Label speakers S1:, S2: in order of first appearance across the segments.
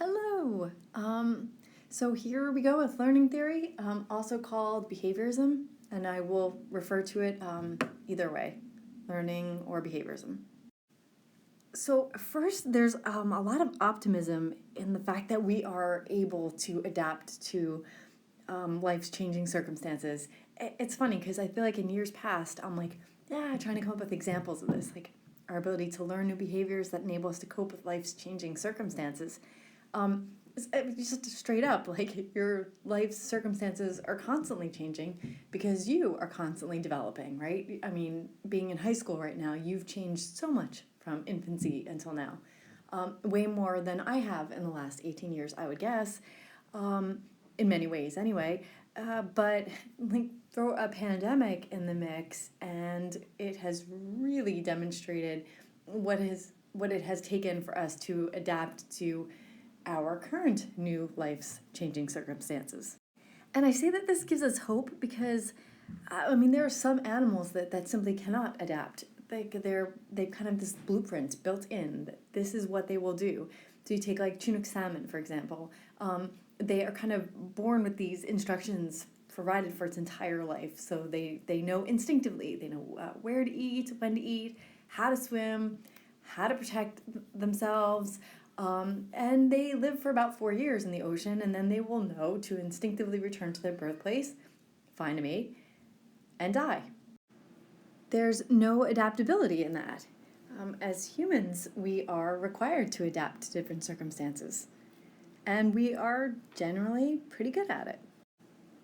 S1: Hello. So here we go with learning theory, also called behaviorism, and I will refer to it either way, learning or behaviorism. So first, there's a lot of optimism in the fact that we are able to adapt to life's changing circumstances. It's funny because I feel like in years past, I'm like, yeah, trying to come up with examples of this, like our ability to learn new behaviors that enable us to cope with life's changing circumstances. It's just straight up, like your life's circumstances are constantly changing because you are constantly developing, right? I mean, being in high school right now, you've changed so much from infancy until now. Way more than I have in the last 18 years, I would guess, in many ways anyway. But like throw a pandemic in the mix, and it has really demonstrated what it has taken for us to adapt to our current new life's changing circumstances. And I say that this gives us hope because, there are some animals that simply cannot adapt. They've kind of this blueprint built in that this is what they will do. So you take like Chinook salmon, for example. They are kind of born with these instructions provided for its entire life. So they know instinctively, they know where to eat, when to eat, how to swim, how to protect themselves. And they live for about 4 years in the ocean, and then they will know to instinctively return to their birthplace, find a mate, and die. There's no adaptability in that. As humans, we are required to adapt to different circumstances, and we are generally pretty good at it.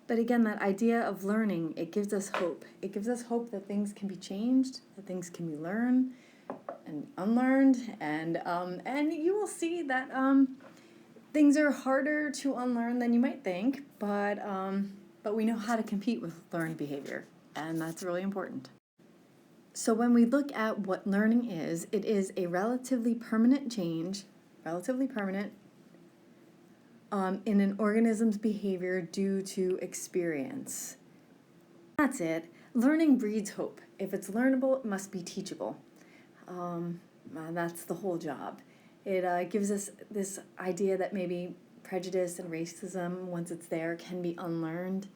S1: But again, that idea of learning, it gives us hope. It gives us hope that things can be changed, that things can be learned and unlearned, and you will see that things are harder to unlearn than you might think, but we know how to compete with learned behavior, and that's really important. So when we look at what learning is, it is a relatively permanent change, relatively permanent, in an organism's behavior due to experience. That's it. Learning breeds hope. If it's learnable, it must be teachable. That's the whole job. It gives us this idea that maybe prejudice and racism, once it's there, can be unlearned.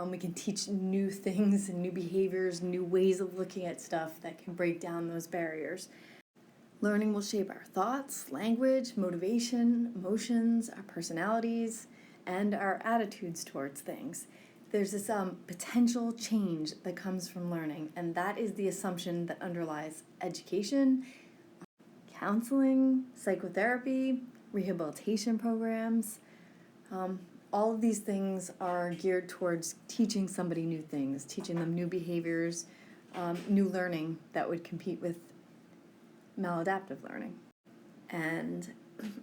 S1: We can teach new things and new behaviors, new ways of looking at stuff that can break down those barriers. Learning will shape our thoughts, language, motivation, emotions, our personalities, and our attitudes towards things. There's this potential change that comes from learning, and that is the assumption that underlies education, counseling, psychotherapy, rehabilitation programs. All of these things are geared towards teaching somebody new things, teaching them new behaviors, new learning that would compete with maladaptive learning. And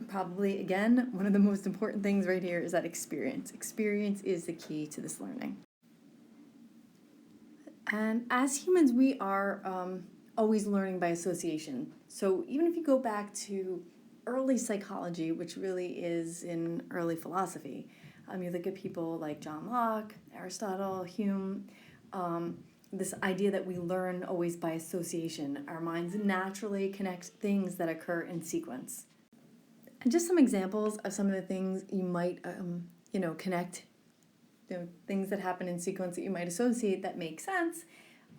S1: probably, again, one of the most important things right here is that experience. Experience is the key to this learning. And as humans, we are always learning by association. So even if you go back to early psychology, which really is in early philosophy, you look at people like John Locke, Aristotle, Hume, this idea that we learn always by association. Our minds naturally connect things that occur in sequence. And just some examples of some of the things you might, connect, things that happen in sequence that you might associate that make sense.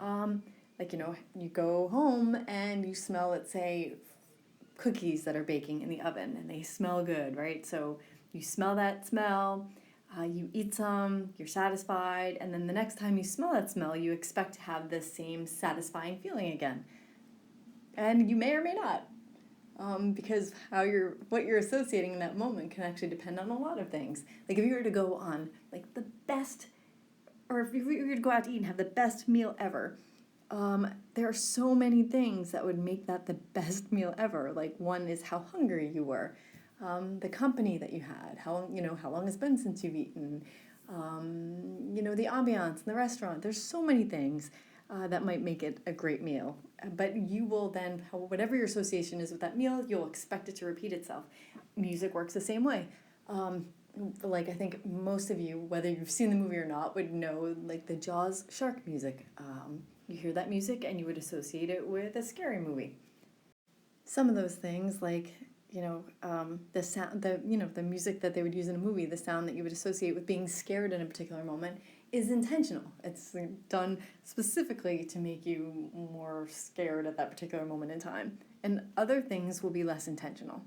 S1: You go home and you smell, let's say, cookies that are baking in the oven and they smell good, right? So you smell that smell, you eat some, you're satisfied, and then the next time you smell that smell, you expect to have this same satisfying feeling again. And you may or may not. Because what you're associating in that moment can actually depend on a lot of things. Like if you were to go on like the best, or if you were to go out to eat and have the best meal ever, there are so many things that would make that the best meal ever. Like one is how hungry you were, the company that you had, how long it's been since you've eaten, the ambiance in the restaurant. There's so many things that might make it a great meal. But you will then, whatever your association is with that meal, you'll expect it to repeat itself. Music works the same way. I think most of you, whether you've seen the movie or not, would know like the Jaws shark music. You hear that music and you would associate it with a scary movie. Some of those things, like, the sound, the music that they would use in a movie, the sound that you would associate with being scared in a particular moment is intentional. It's done specifically to make you more scared at that particular moment in time. And other things will be less intentional.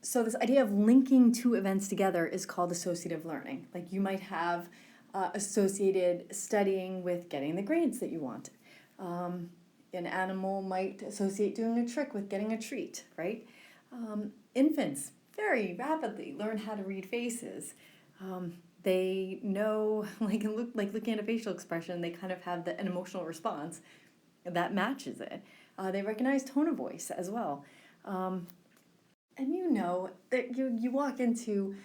S1: So this idea of linking two events together is called associative learning. Like you might have associated studying with getting the grades that you want. An animal might associate doing a trick with getting a treat, right? Infants very rapidly learn how to read faces. They know, like looking at a facial expression, they kind of have an emotional response that matches it. They recognize tone of voice as well. And you know that you walk into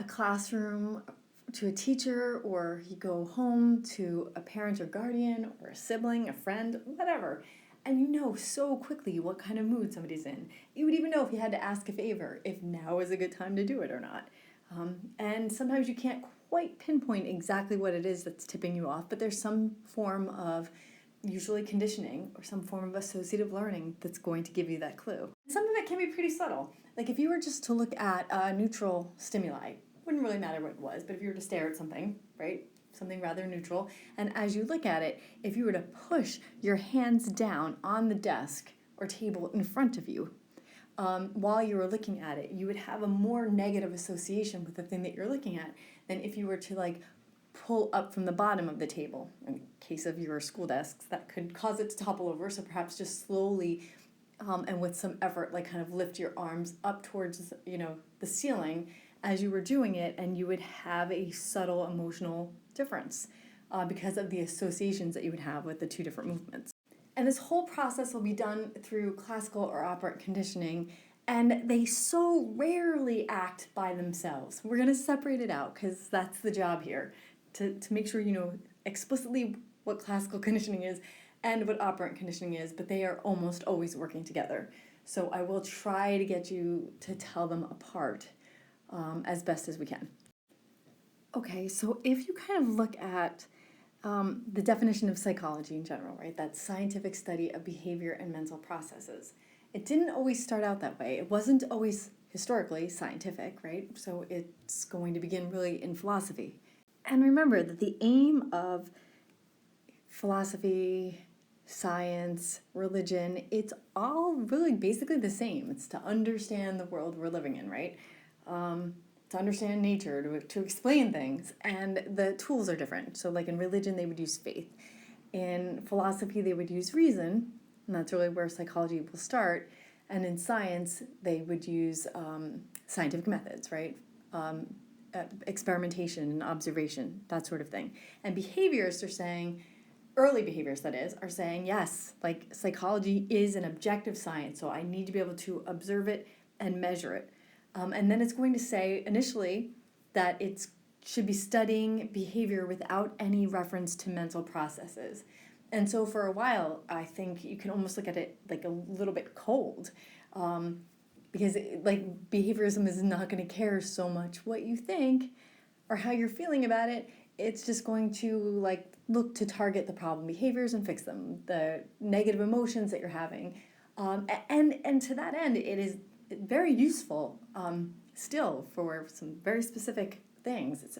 S1: a classroom to a teacher, or you go home to a parent or guardian or a sibling, a friend, whatever, and you know so quickly what kind of mood somebody's in. You would even know if you had to ask a favor, if now is a good time to do it or not. And sometimes you can't quite pinpoint exactly what it is that's tipping you off, but there's some form of usually conditioning or some form of associative learning that's going to give you that clue. Some of it can be pretty subtle. Like if you were just to look at a neutral stimuli, wouldn't really matter what it was, but if you were to stare at something, right, something rather neutral, and as you look at it, if you were to push your hands down on the desk or table in front of you, while you were looking at it, you would have a more negative association with the thing that you're looking at than if you were to pull up from the bottom of the table. In case of your school desks, that could cause it to topple over, so perhaps just slowly and with some effort, kind of lift your arms up towards, the ceiling as you were doing it, and you would have a subtle emotional difference because of the associations that you would have with the two different movements. And this whole process will be done through classical or operant conditioning, and they so rarely act by themselves. We're going to separate it out because that's the job here, to make sure you know explicitly what classical conditioning is and what operant conditioning is, but they are almost always working together. So I will try to get you to tell them apart as best as we can. Okay, so if you kind of look at the definition of psychology in general, right? That's scientific study of behavior and mental processes. It didn't always start out that way. It wasn't always historically scientific, right? So it's going to begin really in philosophy. And remember that the aim of philosophy, science, religion, it's all really basically the same. It's to understand the world we're living in, right? To understand nature, to explain things, and the tools are different. So in religion, they would use faith. In philosophy, they would use reason, and that's really where psychology will start. And in science, they would use scientific methods, right? Experimentation and observation, that sort of thing. And behaviorists are saying, early behaviorists that is, are saying, yes, psychology is an objective science, so I need to be able to observe it and measure it. And then it's going to say initially that it should be studying behavior without any reference to mental processes. And so for a while, I think you can almost look at it a little bit cold, because behaviorism is not going to care so much what you think or how you're feeling about it. It's just going to look to target the problem behaviors and fix them, the negative emotions that you're having. And to that end, it is very useful still for some very specific things. It's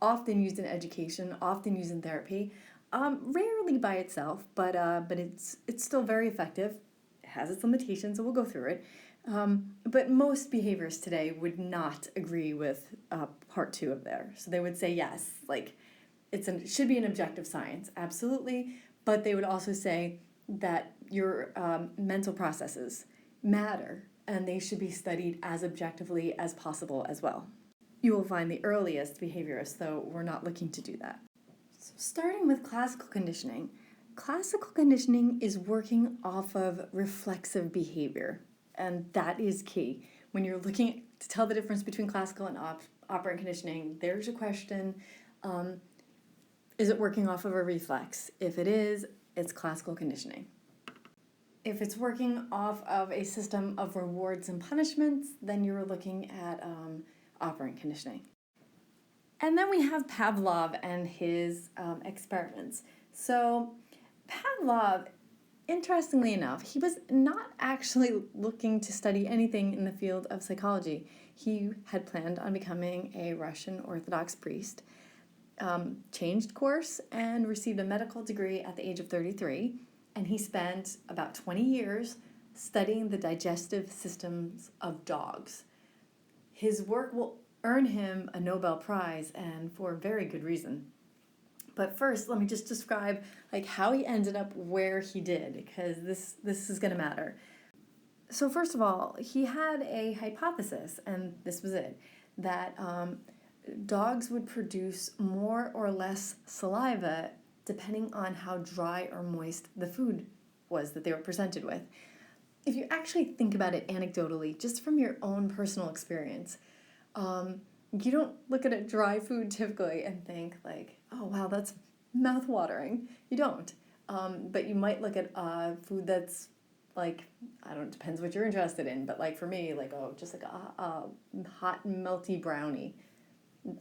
S1: often used in education, often used in therapy, rarely by itself, but it's still very effective. It has its limitations, and we'll go through it. But most behaviorists today would not agree with part 2 of there. So they would say yes, it should be an objective science, absolutely, but they would also say that your mental processes matter, and they should be studied as objectively as possible as well. You will find the earliest behaviorists, though, were not looking to do that. So starting with classical conditioning is working off of reflexive behavior, and that is key. When you're looking to tell the difference between classical and operant conditioning, there's your question, is it working off of a reflex? If it is, it's classical conditioning. If it's working off of a system of rewards and punishments, then you're looking at operant conditioning. And then we have Pavlov and his experiments. So Pavlov interestingly enough, he was not actually looking to study anything in the field of psychology. He had planned on becoming a Russian Orthodox priest, changed course, and received a medical degree at the age of 33. And he spent about 20 years studying the digestive systems of dogs. His work will earn him a Nobel Prize, and for very good reason. But first, let me just describe how he ended up where he did, because this is going to matter. So first of all, he had a hypothesis, and this was it, that dogs would produce more or less saliva depending on how dry or moist the food was that they were presented with. If you actually think about it anecdotally, just from your own personal experience, you don't look at a dry food typically and think oh wow, that's mouth-watering. You don't. But you might look at food that's I don't know, it depends what you're interested in, but for me, just a hot, melty brownie.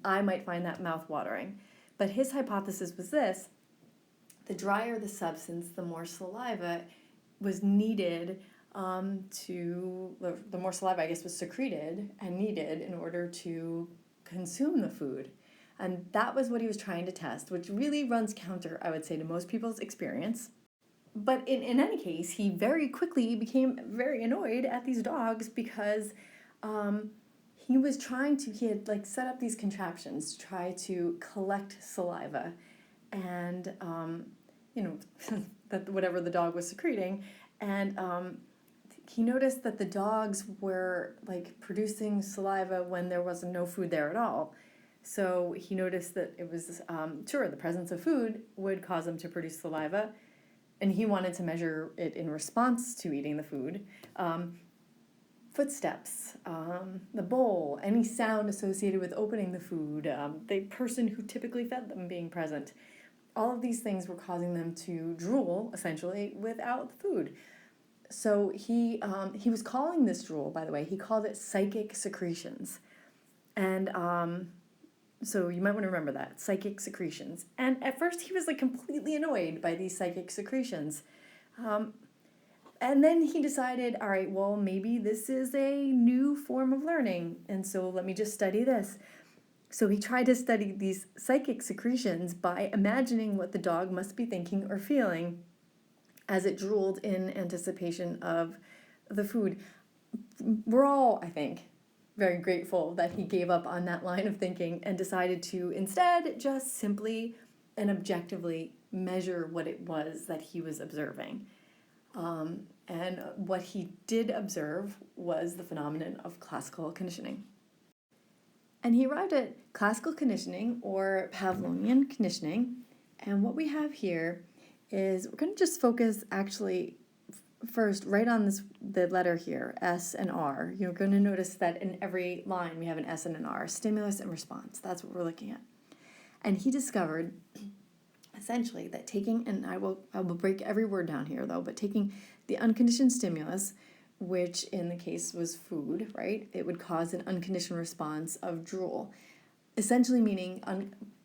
S1: I might find that mouth-watering. But his hypothesis was this: the drier the substance, the more saliva was needed the more saliva, I guess, was secreted and needed in order to consume the food. And that was what he was trying to test, which really runs counter, I would say, to most people's experience. But in any case, he very quickly became very annoyed at these dogs because he had set up these contraptions to try to collect saliva and, that whatever the dog was secreting. And he noticed that the dogs were producing saliva when there was no food there at all. So he noticed that it was, the presence of food would cause them to produce saliva, and he wanted to measure it in response to eating the food. Footsteps, the bowl, any sound associated with opening the food, the person who typically fed them being present. All of these things were causing them to drool, essentially, without the food. So he was calling this drool, by the way, he called it psychic secretions. And so you might want to remember that, psychic secretions. And at first he was completely annoyed by these psychic secretions. And then he decided, all right, well, maybe this is a new form of learning, and so let me just study this. So he tried to study these psychic secretions by imagining what the dog must be thinking or feeling as it drooled in anticipation of the food. We're all, I think, very grateful that he gave up on that line of thinking and decided to instead just simply and objectively measure what it was that he was observing. And what he did observe was the phenomenon of classical conditioning. And he arrived at classical conditioning, or Pavlovian conditioning, and what we have here is we're going to just focus actually first right on the letter here, S and R. You're going to notice that in every line we have an S and an R, stimulus and response. That's what we're looking at. And he discovered essentially that taking, and I will break every word down here though, but taking the unconditioned stimulus, which in the case was food, right? It would cause an unconditioned response of drool, essentially meaning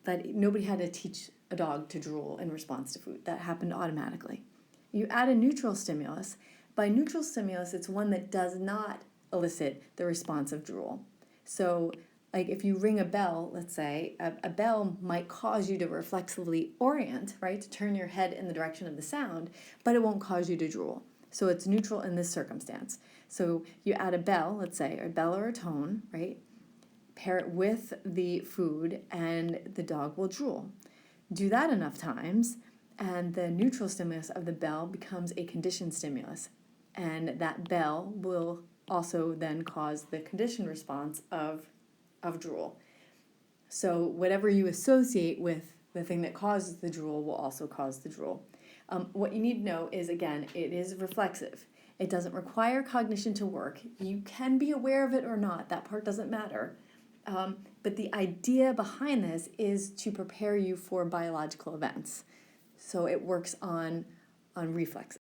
S1: that nobody had to teach a dog to drool in response to food. That happened automatically. You add a neutral stimulus. By neutral stimulus, it's one that does not elicit the response of drool. So if you ring a bell, let's say, a bell might cause you to reflexively orient, right, to turn your head in the direction of the sound, but it won't cause you to drool. So it's neutral in this circumstance. So you add a bell, let's say, a bell or a tone, right, pair it with the food, and the dog will drool. Do that enough times, and the neutral stimulus of the bell becomes a conditioned stimulus, and that bell will also then cause the conditioned response of drool. So whatever you associate with the thing that causes the drool will also cause the drool. What you need to know is, again, it is reflexive. It doesn't require cognition to work. You can be aware of it or not. That part doesn't matter. But the idea behind this is to prepare you for biological events. So it works on reflex.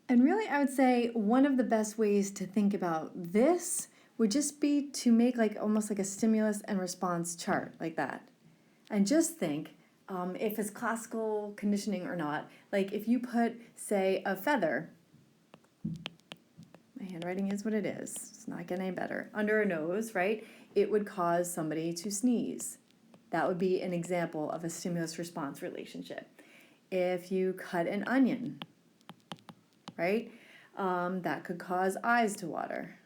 S1: And really, I would say one of the best ways to think about this would just be to make almost like a stimulus and response chart like that. And just think, if it's classical conditioning or not. Like if you put, say, a feather, my handwriting is what it is, it's not getting any better, under a nose, right? It would cause somebody to sneeze. That would be an example of a stimulus-response relationship. If you cut an onion, right, that could cause eyes to water,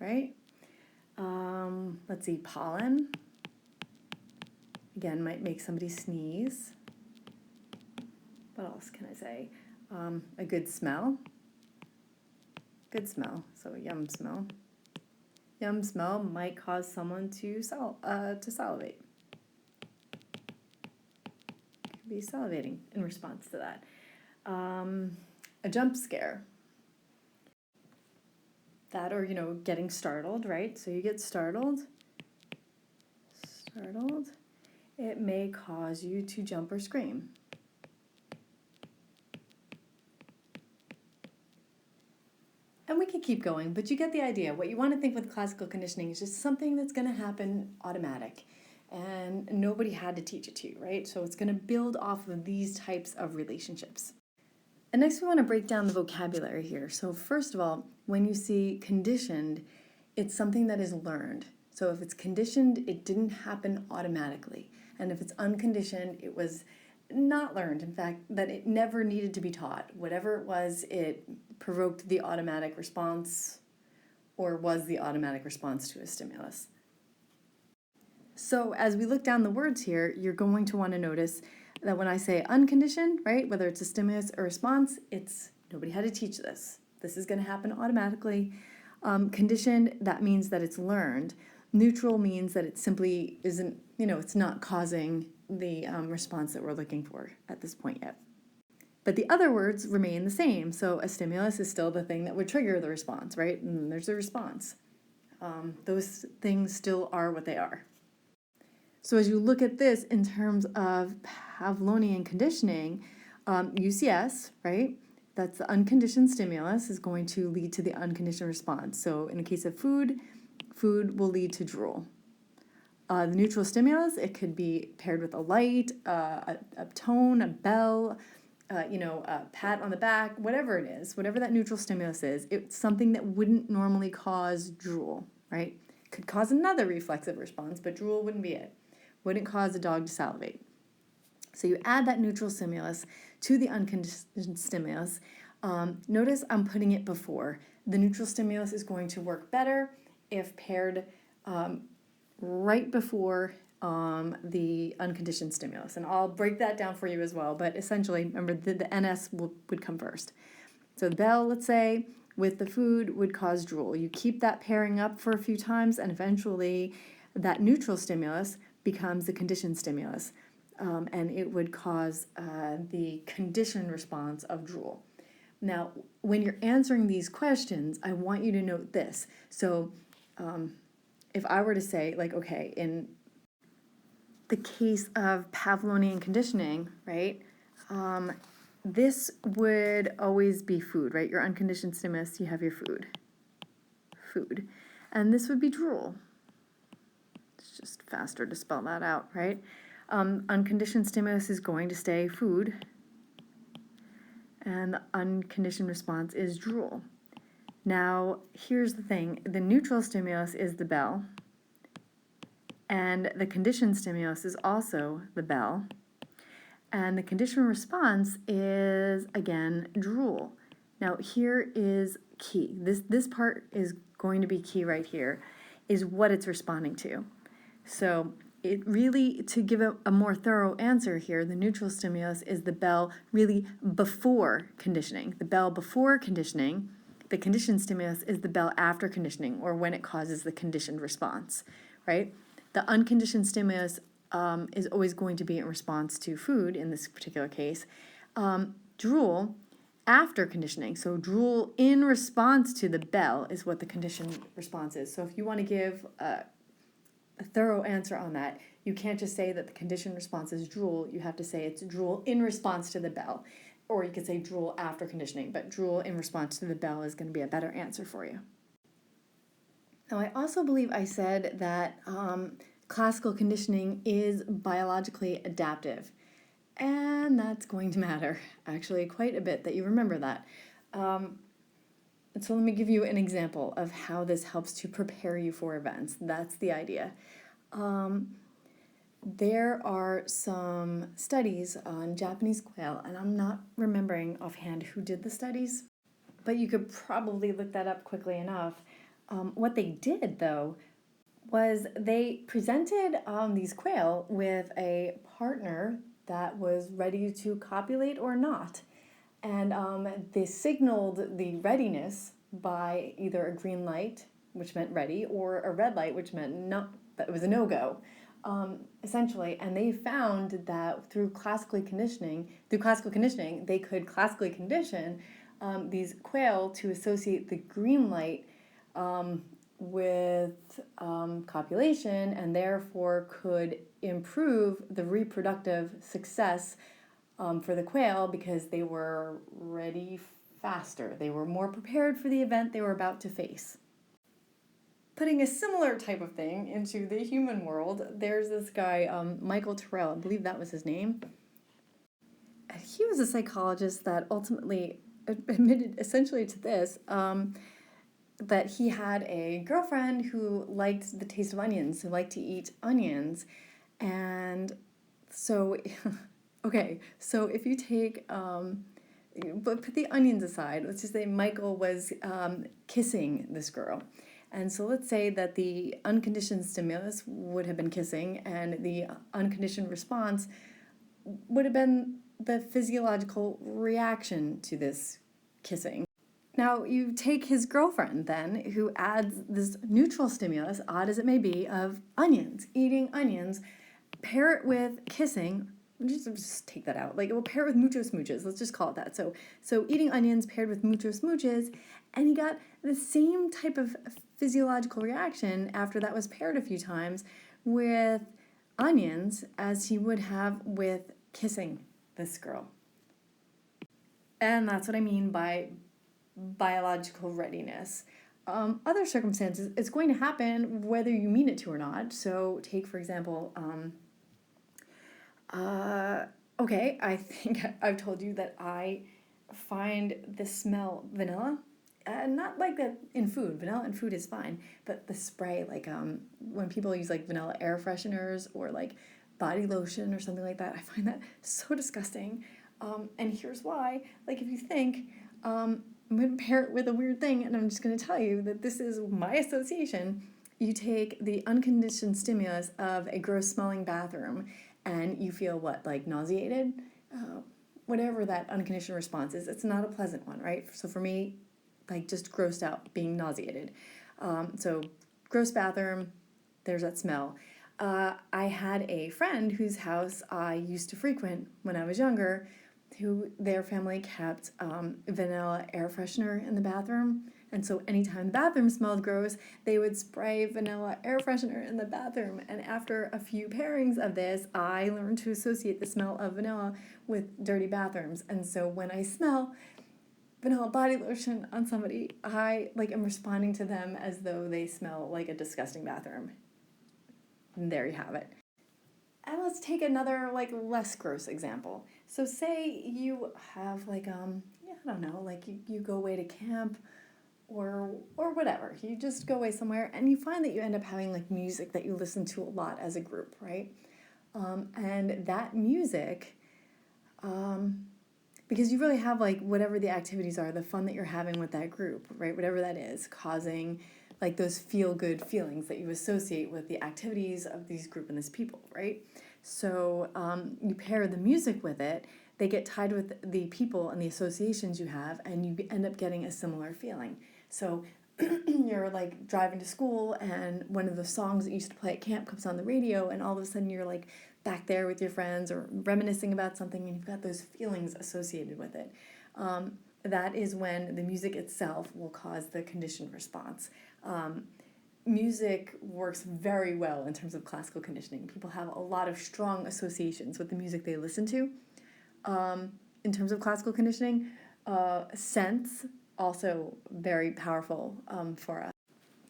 S1: right? Let's see, pollen, again, might make somebody sneeze. What else can I say? A good smell. Good smell, so yum smell. Yum smell might cause someone to salivate. Could be salivating in response to that. A jump scare. That, or, getting startled, right? So you get startled. It may cause you to jump or scream. And we could keep going, but you get the idea. What you want to think with classical conditioning is just something that's going to happen automatic. And nobody had to teach it to you, right? So it's going to build off of these types of relationships. And next we want to break down the vocabulary here. So first of all, when you see conditioned, it's something that is learned. So if it's conditioned, it didn't happen automatically. And if it's unconditioned, it was not learned. In fact, that it never needed to be taught. Whatever it was, it provoked the automatic response or was the automatic response to a stimulus. So as we look down the words here, you're going to want to notice that when I say unconditioned, right, whether it's a stimulus or response, it's nobody had to teach this. This is going to happen automatically. Conditioned, that means that it's learned. Neutral means that it simply isn't, it's not causing the response that we're looking for at this point yet. But the other words remain the same. So a stimulus is still the thing that would trigger the response, right? And there's a response. Those things still are what they are. So as you look at this in terms of Pavlovian conditioning, UCS, right? That's the unconditioned stimulus is going to lead to the unconditioned response. So in the case of food will lead to drool. The neutral stimulus, it could be paired with a light, a tone, a bell, a pat on the back, whatever it is, whatever that neutral stimulus is, it's something that wouldn't normally cause drool, right? Could cause another reflexive response, but drool wouldn't be it. Wouldn't cause a dog to salivate. So you add that neutral stimulus to the unconditioned stimulus. Notice I'm putting it before. The neutral stimulus is going to work better if paired right before the unconditioned stimulus. And I'll break that down for you as well. But essentially, remember, the NS would come first. So the bell, let's say, with the food would cause drool. You keep that pairing up for a few times, and eventually that neutral stimulus becomes the conditioned stimulus. And it would cause the conditioned response of drool. Now, when you're answering these questions, I want you to note this. So if I were to say, like, okay, in the case of Pavlovian conditioning, right, this would always be food, right? Your unconditioned stimulus, you have your food. And this would be drool. It's just faster to spell that out, right? Unconditioned stimulus is going to stay food, and the unconditioned response is drool. Now, here's the thing. The neutral stimulus is the bell, and the conditioned stimulus is also the bell, and the conditioned response is, again, drool. Now, here is key. This part is going to be key right here, is what it's responding to. So it really, to give a more thorough answer here, the neutral stimulus is the bell really before conditioning. The bell before conditioning, the conditioned stimulus is the bell after conditioning, or when it causes the conditioned response, right? The unconditioned stimulus is always going to be in response to food, in this particular case. Drool after conditioning. So drool in response to the bell is what the conditioned response is. So if you want to give a thorough answer on that, you can't just say that the conditioned response is drool. You have to say it's drool in response to the bell. Or you could say drool after conditioning, but drool in response to the bell is going to be a better answer for you. Now, I also believe I said that classical conditioning is biologically adaptive. And that's going to matter, actually, quite a bit that you remember that. So let me give you an example of how this helps to prepare you for events. That's the idea. There are some studies on Japanese quail, and I'm not remembering offhand who did the studies, but you could probably look that up quickly enough. What they did, though, was they presented these quail with a partner that was ready to copulate or not. And they signaled the readiness by either a green light, which meant ready, or a red light, which meant no, that it was a no-go, essentially. And they found that through classical conditioning, they could classically condition these quail to associate the green light with copulation, and therefore could improve the reproductive success for the quail because they were ready faster. They were more prepared for the event they were about to face. Putting a similar type of thing into the human world, there's this guy, Michael Terrell, I believe that was his name. And he was a psychologist that ultimately admitted essentially to this, that he had a girlfriend who liked the taste of onions, who liked to eat onions. And so, okay, so if you take, but put the onions aside, let's just say Michael was kissing this girl. And so let's say that the unconditioned stimulus would have been kissing, and the unconditioned response would have been the physiological reaction to this kissing. Now, you take his girlfriend then, who adds this neutral stimulus, odd as it may be, of onions, eating onions, pair it with kissing. Just take that out. Like, it will pair it with mucho smooches. Let's just call it that. So eating onions paired with mucho smooches, and he got the same type of physiological reaction after that was paired a few times with onions as he would have with kissing this girl. And that's what I mean by biological readiness. Other circumstances, it's going to happen whether you mean it to or not. So take, for example, okay, I think I've told you that I find the smell vanilla, not like that in food. Vanilla in food is fine, but the spray, like when people use like vanilla air fresheners or like body lotion or something like that, I find that so disgusting. And here's why. Like, if you think, I'm going to pair it with a weird thing, and I'm just going to tell you that this is my association. You take the unconditioned stimulus of a gross smelling bathroom, and you feel what, like nauseated? Whatever that unconditioned response is, it's not a pleasant one, right? So for me, like just grossed out, being nauseated. So gross bathroom, there's that smell. I had a friend whose house I used to frequent when I was younger, who their family kept vanilla air freshener in the bathroom. And so anytime the bathroom smelled gross, they would spray vanilla air freshener in the bathroom. And after a few pairings of this, I learned to associate the smell of vanilla with dirty bathrooms. And so when I smell vanilla body lotion on somebody, I am responding to them as though they smell like a disgusting bathroom. And there you have it. And let's take another less gross example. So say you have I don't know, you go away to camp or whatever. You just go away somewhere and you find that you end up having music that you listen to a lot as a group, right? And that music, because you really have whatever the activities are, the fun that you're having with that group, right? Whatever that is, causing those feel-good feelings that you associate with the activities of these group and these people, right? So you pair the music with it, they get tied with the people and the associations you have, and you end up getting a similar feeling. So you're driving to school, and one of the songs that you used to play at camp comes on the radio, and all of a sudden you're back there with your friends or reminiscing about something, and you've got those feelings associated with it. That is when the music itself will cause the conditioned response. Music works very well in terms of classical conditioning. People have a lot of strong associations with the music they listen to. In terms of classical conditioning, scents, also very powerful for us.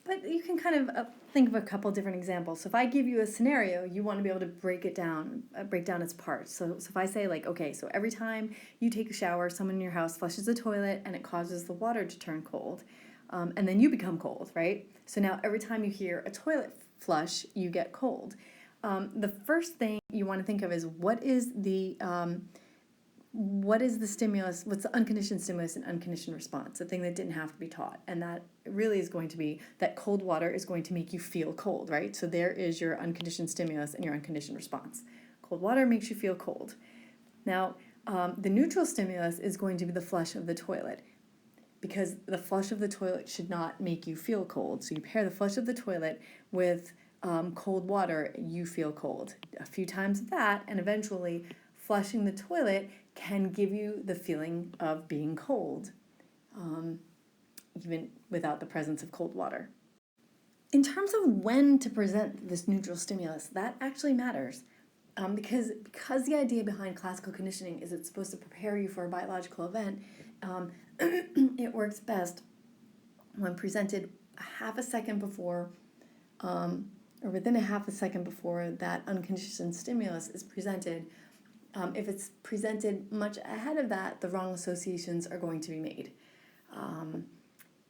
S1: But you can kind of think of a couple different examples. So if I give you a scenario, you want to be able to break down its parts. So if I say like, okay, so every time you take a shower, someone in your house flushes the toilet and it causes the water to turn cold. And then you become cold, right? So now every time you hear a toilet flush, you get cold. The first thing you want to think of is what is the stimulus, what's the unconditioned stimulus and unconditioned response, the thing that didn't have to be taught. And that really is going to be that cold water is going to make you feel cold, right? So there is your unconditioned stimulus and your unconditioned response. Cold water makes you feel cold. Now, the neutral stimulus is going to be the flush of the toilet, because the flush of the toilet should not make you feel cold. So you pair the flush of the toilet with cold water, you feel cold. A few times of that, and eventually flushing the toilet can give you the feeling of being cold, even without the presence of cold water. In terms of when to present this neutral stimulus, that actually matters. Because the idea behind classical conditioning is it's supposed to prepare you for a biological event, it works best when presented a half a second before, or within a half a second before that unconditioned stimulus is presented. If it's presented much ahead of that, the wrong associations are going to be made.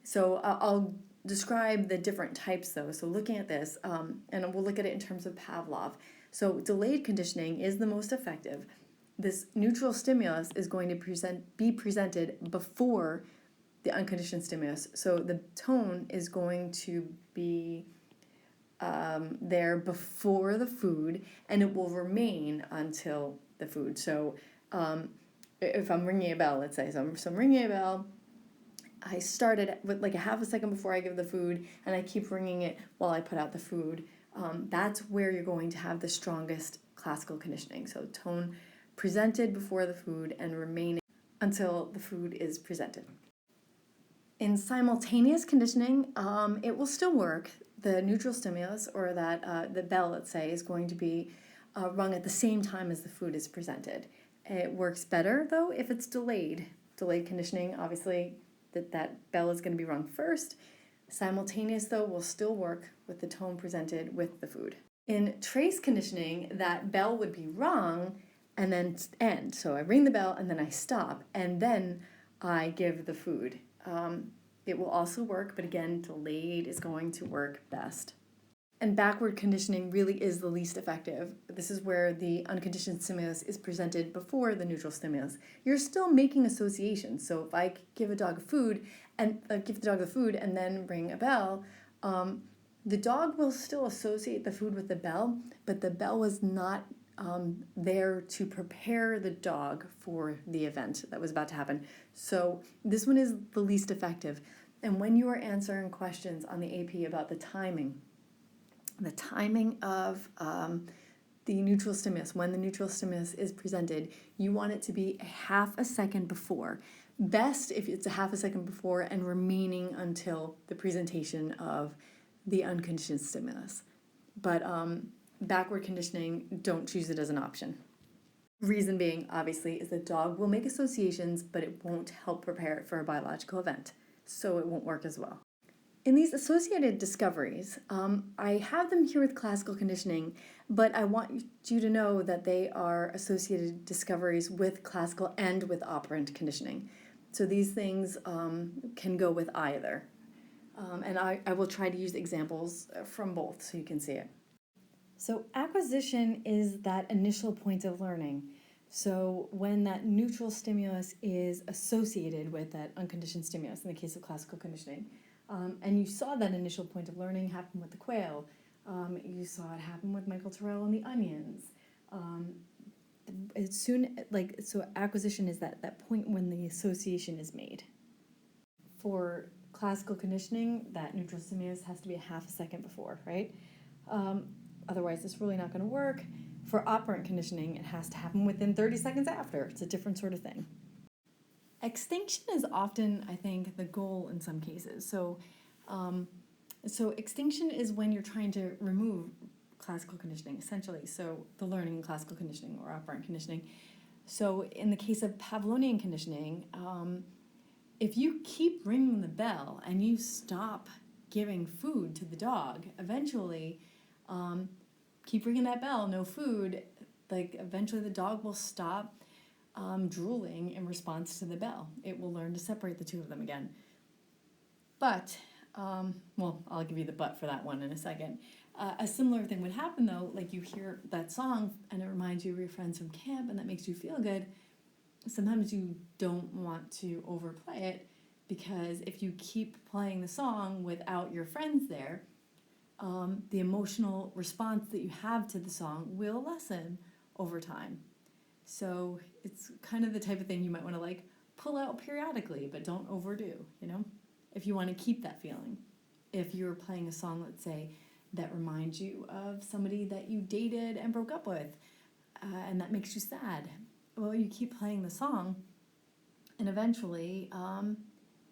S1: So I'll describe the different types though. So looking at this, and we'll look at it in terms of Pavlov. So delayed conditioning is the most effective. This neutral stimulus is going to be presented before the unconditioned stimulus. So the tone is going to be there before the food, and it will remain until the food. So if I'm ringing a bell, let's say, so I'm ringing a bell, I started with like a half a second before I give the food, and I keep ringing it while I put out the food. That's where you're going to have the strongest classical conditioning. So tone presented before the food and remaining until the food is presented. In simultaneous conditioning, it will still work. The neutral stimulus, or that the bell, let's say, is going to be rung at the same time as the food is presented. It works better, though, if it's delayed. Delayed conditioning, obviously, that bell is going to be rung first. Simultaneous, though, will still work with the tone presented with the food. In trace conditioning, that bell would be rung and then end. So I ring the bell and then I stop, and then I give the food. It will also work, but again, delayed is going to work best. And backward conditioning really is the least effective. This is where the unconditioned stimulus is presented before the neutral stimulus. You're still making associations. So if I give a dog food and give the dog the food and then ring a bell, the dog will still associate the food with the bell, but the bell was not there to prepare the dog for the event that was about to happen. So this one is the least effective. And when you are answering questions on the AP about the timing of the neutral stimulus, when the neutral stimulus is presented, you want it to be a half a second before. Best if it's a half a second before and remaining until the presentation of the unconditioned stimulus. But backward conditioning, don't choose it as an option. Reason being, obviously, is the dog will make associations, but it won't help prepare it for a biological event, so it won't work as well. In these associated discoveries, I have them here with classical conditioning, but I want you to know that they are associated discoveries with classical and with operant conditioning. So these things can go with either. And I will try to use examples from both so you can see it. So acquisition is that initial point of learning. So when that neutral stimulus is associated with that unconditioned stimulus, in the case of classical conditioning, and you saw that initial point of learning happen with the quail, you saw it happen with Michael Tyrrell and the onions. So acquisition is that point when the association is made. For classical conditioning, that neutral stimulus has to be a half a second before, right? Otherwise, it's really not going to work. For operant conditioning, it has to happen within 30 seconds after. It's a different sort of thing. Extinction is often, I think, the goal in some cases. So extinction is when you're trying to remove classical conditioning, essentially. So the learning in classical conditioning or operant conditioning. So in the case of Pavlovian conditioning, if you keep ringing the bell and you stop giving food to the dog, eventually, keep ringing that bell, no food, like eventually the dog will stop drooling in response to the bell. It will learn to separate the two of them again. But, well, I'll give you the but for that one in a second. A similar thing would happen though, like you hear that song and it reminds you of your friends from camp and that makes you feel good. Sometimes you don't want to overplay it because if you keep playing the song without your friends there, the emotional response that you have to the song will lessen over time. So it's kind of the type of thing you might want to like pull out periodically, but don't overdo, you know, if you want to keep that feeling. If you're playing a song, let's say, that reminds you of somebody that you dated and broke up with, and that makes you sad, well, you keep playing the song, and eventually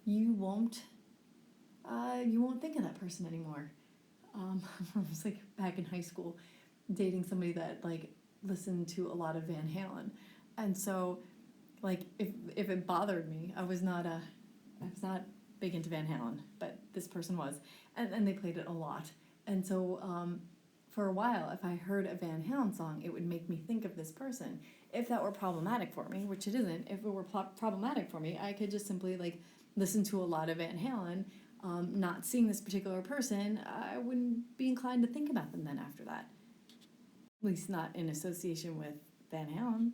S1: you won't think of that person anymore. I was like back in high school, dating somebody that like listened to a lot of Van Halen, and so like if it bothered me, I was not big into Van Halen, but this person was, and they played it a lot, and so for a while, if I heard a Van Halen song, it would make me think of this person. If that were problematic for me, which it isn't, if it were problematic for me, I could just simply like listen to a lot of Van Halen. Not seeing this particular person, I wouldn't be inclined to think about them then after that. At least not in association with Van Halen.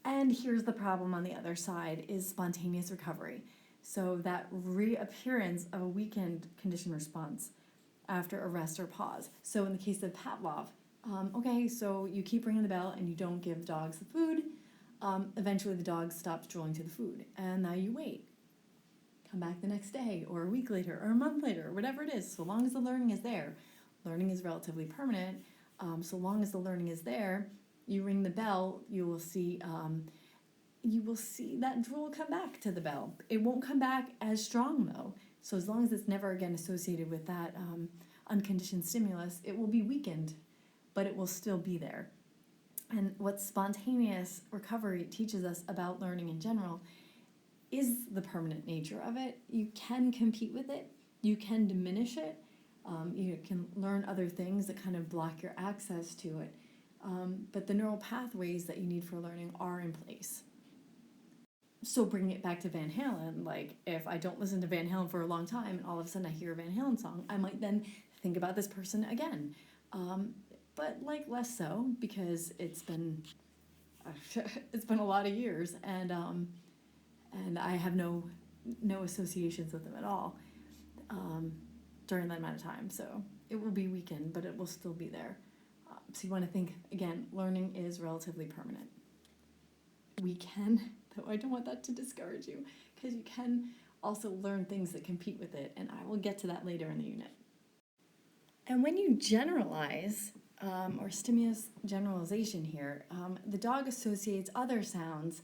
S1: And here's the problem on the other side is spontaneous recovery. So that reappearance of a weakened conditioned response after a rest or pause. So in the case of Pavlov, okay, so you keep ringing the bell and you don't give dogs the food. Eventually the dog stops drooling to the food, and now you wait. Come back the next day, or a week later, or a month later, or whatever it is. So long as the learning is there, learning is relatively permanent. So long as the learning is there, you ring the bell, you will see that drool come back to the bell. It won't come back as strong though. So as long as it's never again associated with that unconditioned stimulus, it will be weakened, but it will still be there. And what spontaneous recovery teaches us about learning in general is the permanent nature of it. You can compete with it, you can diminish it, you can learn other things that kind of block your access to it. But the neural pathways that you need for learning are in place. So bringing it back to Van Halen, like if I don't listen to Van Halen for a long time and all of a sudden I hear a Van Halen song, I might then think about this person again. But like less so because it's been a lot of years and I have no associations with them at all during that amount of time. So it will be weakened, but it will still be there. So you want to think, again, learning is relatively permanent. We can, though I don't want that to discourage you, because you can also learn things that compete with it, and I will get to that later in the unit. And when you generalize, or stimulus generalization here, the dog associates other sounds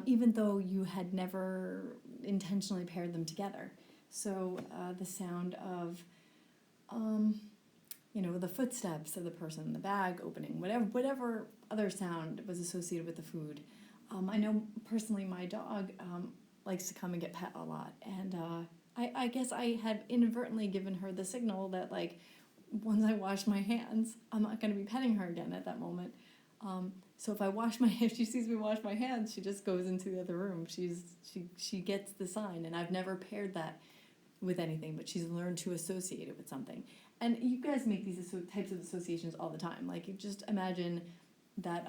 S1: even though you had never intentionally paired them together. So the sound of, the footsteps of the person, the bag opening, whatever other sound was associated with the food. I know personally my dog likes to come and get pet a lot, and I guess I had inadvertently given her the signal that like once I wash my hands, I'm not going to be petting her again at that moment. So if she sees me wash my hands, she just goes into the other room. She gets the sign, and I've never paired that with anything, but she's learned to associate it with something. And you guys make these types of associations all the time. Like you just imagine that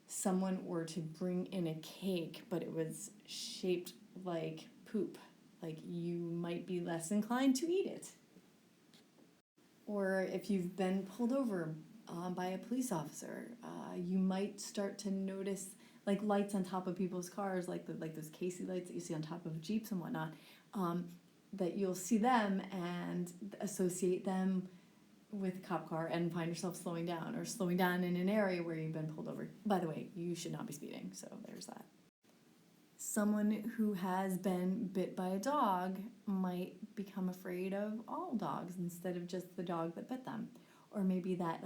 S1: someone were to bring in a cake, but it was shaped like poop. Like you might be less inclined to eat it. Or if you've been pulled over by a police officer, you might start to notice like lights on top of people's cars, like those Casey lights that you see on top of Jeeps and whatnot, that you'll see them and associate them with a cop car and find yourself slowing down or slowing down in an area where you've been pulled over. By the way, you should not be speeding, so there's that. Someone who has been bit by a dog might become afraid of all dogs instead of just the dog that bit them, or maybe that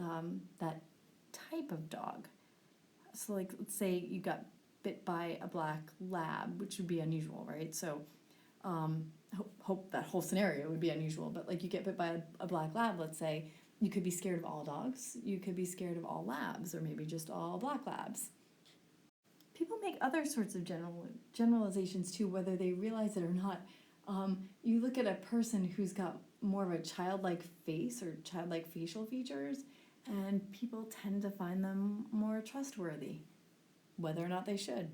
S1: type of dog. So like let's say you got bit by a black lab, which would be unusual, right? So hope that whole scenario would be unusual, but like you get bit by a black lab, let's say, you could be scared of all dogs, you could be scared of all labs, or maybe just all black labs. People make other sorts of generalizations too, whether they realize it or not. You look at a person who's got more of a childlike face or childlike facial features, and people tend to find them more trustworthy, whether or not they should.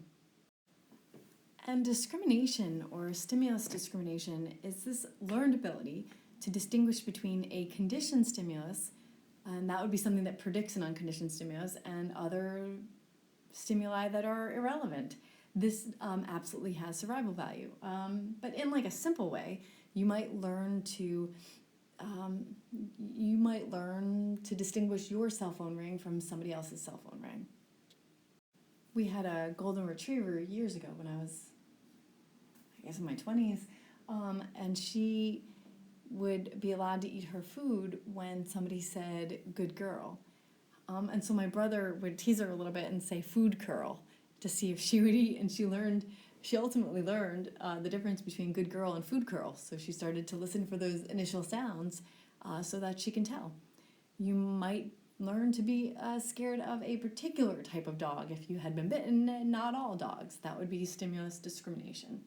S1: And discrimination, or stimulus discrimination, is this learned ability to distinguish between a conditioned stimulus, and that would be something that predicts an unconditioned stimulus, and other stimuli that are irrelevant. This absolutely has survival value. But in like a simple way, you might learn to distinguish your cell phone ring from somebody else's cell phone ring. We had a golden retriever years ago when I was, I guess, in my 20s, and she would be allowed to eat her food when somebody said, "good girl." And so my brother would tease her a little bit and say, "food curl," to see if she would eat, and she ultimately learned the difference between good girl and food curl. So she started to listen for those initial sounds so that she can tell. You might learn to be scared of a particular type of dog if you had been bitten, not all dogs. That would be stimulus discrimination.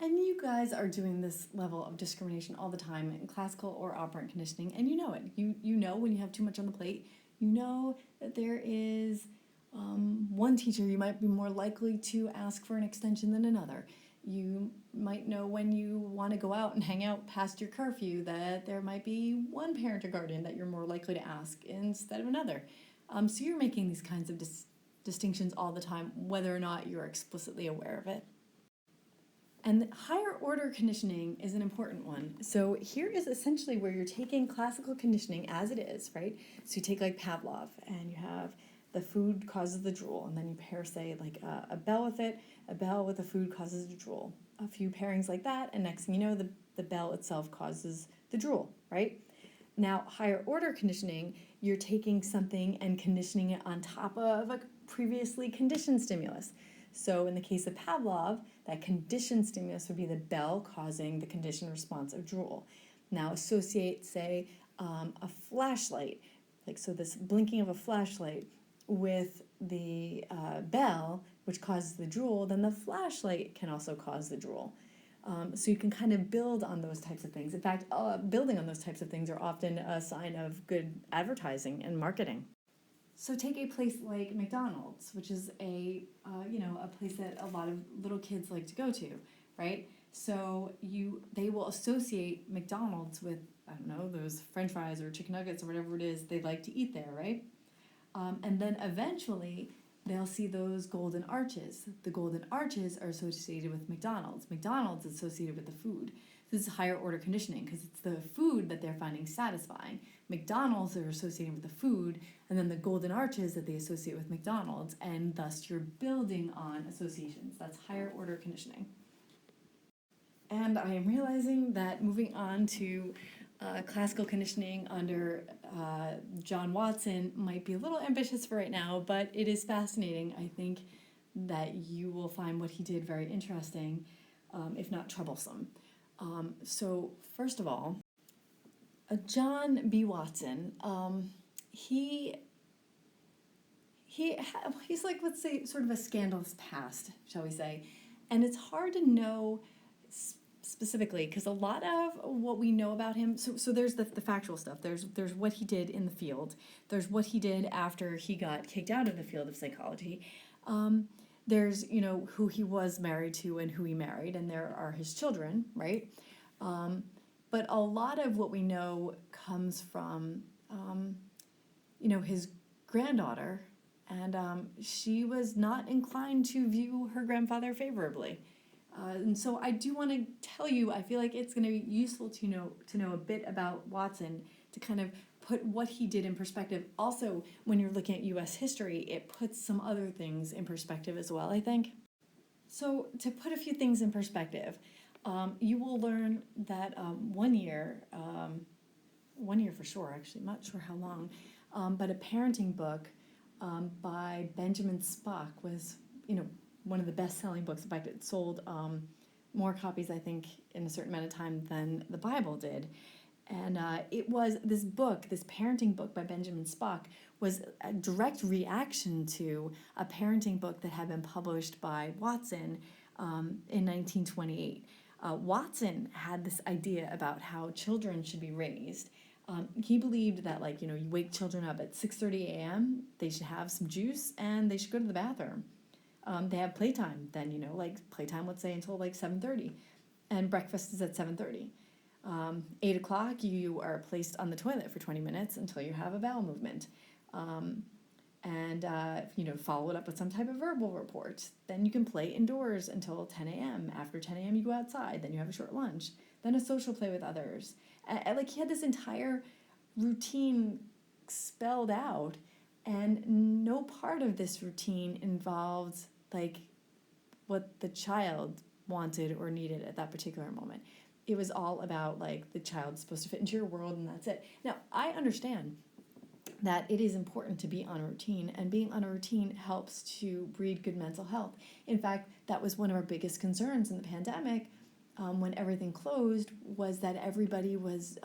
S1: And you guys are doing this level of discrimination all the time in classical or operant conditioning, and you know it. You know when you have too much on the plate. You know that there is one teacher you might be more likely to ask for an extension than another. You might know when you want to go out and hang out past your curfew that there might be one parent or guardian that you're more likely to ask instead of another. So you're making these kinds of distinctions all the time, whether or not you're explicitly aware of it. And higher order conditioning is an important one. So here is essentially where you're taking classical conditioning as it is, right? So you take like Pavlov, and you have the food causes the drool, and then you pair, say, like a bell with it. A bell with the food causes the drool. A few pairings like that, and next thing you know, the bell itself causes the drool, right? Now, higher order conditioning, you're taking something and conditioning it on top of a previously conditioned stimulus. So in the case of Pavlov, that conditioned stimulus would be the bell causing the conditioned response of drool. Now associate, say, a flashlight, like so this blinking of a flashlight with the bell, which causes the drool, then the flashlight can also cause the drool. So you can kind of build on those types of things. In fact, building on those types of things are often a sign of good advertising and marketing. So take a place like McDonald's, which is a place that a lot of little kids like to go to, right? So they will associate McDonald's with, I don't know, those French fries or chicken nuggets or whatever it is they like to eat there, right? And then eventually they'll see those golden arches. The golden arches are associated with McDonald's. McDonald's is associated with the food. This is higher order conditioning because it's the food that they're finding satisfying. McDonald's are associated with the food, and then the golden arches that they associate with McDonald's, and thus you're building on associations. That's higher order conditioning. And I am realizing that moving on to classical conditioning under John Watson might be a little ambitious for right now, but it is fascinating. I think that you will find what he did very interesting, if not troublesome. So first of all, John B. Watson, he's like, let's say, sort of a scandalous past, shall we say, and it's hard to know specifically because a lot of what we know about him, so there's the factual stuff, there's what he did in the field, there's what he did after he got kicked out of the field of psychology, there's who he was married to and who he married, and there are his children, right? But a lot of what we know comes from his granddaughter, and she was not inclined to view her grandfather favorably. And so I do want to tell you, I feel like it's going to be useful to know a bit about Watson to kind of put what he did in perspective. Also, when you're looking at U.S. history, it puts some other things in perspective as well, I think. So to put a few things in perspective, you will learn that one year for sure, actually, I'm not sure how long, but a parenting book by Benjamin Spock was, one of the best-selling books. In fact, it sold more copies, I think, in a certain amount of time than the Bible did. And it was this book, this parenting book by Benjamin Spock, was a direct reaction to a parenting book that had been published by Watson in 1928. Watson had this idea about how children should be raised. He believed that, like, you wake children up at 6:30 a.m., they should have some juice, and they should go to the bathroom. They have playtime then, like playtime, let's say, until like 7:30, and breakfast is at 7:30. 8 o'clock, you are placed on the toilet for 20 minutes until you have a bowel movement. And follow it up with some type of verbal report. Then you can play indoors until 10 a.m. After 10 a.m., you go outside. Then you have a short lunch. Then a social play with others. Like, he had this entire routine spelled out, and no part of this routine involved, like, what the child wanted or needed at that particular moment. It was all about, like, the child's supposed to fit into your world, and that's it. Now, I understand that it is important to be on a routine, and being on a routine helps to breed good mental health. In fact, that was one of our biggest concerns in the pandemic, when everything closed, was that everybody was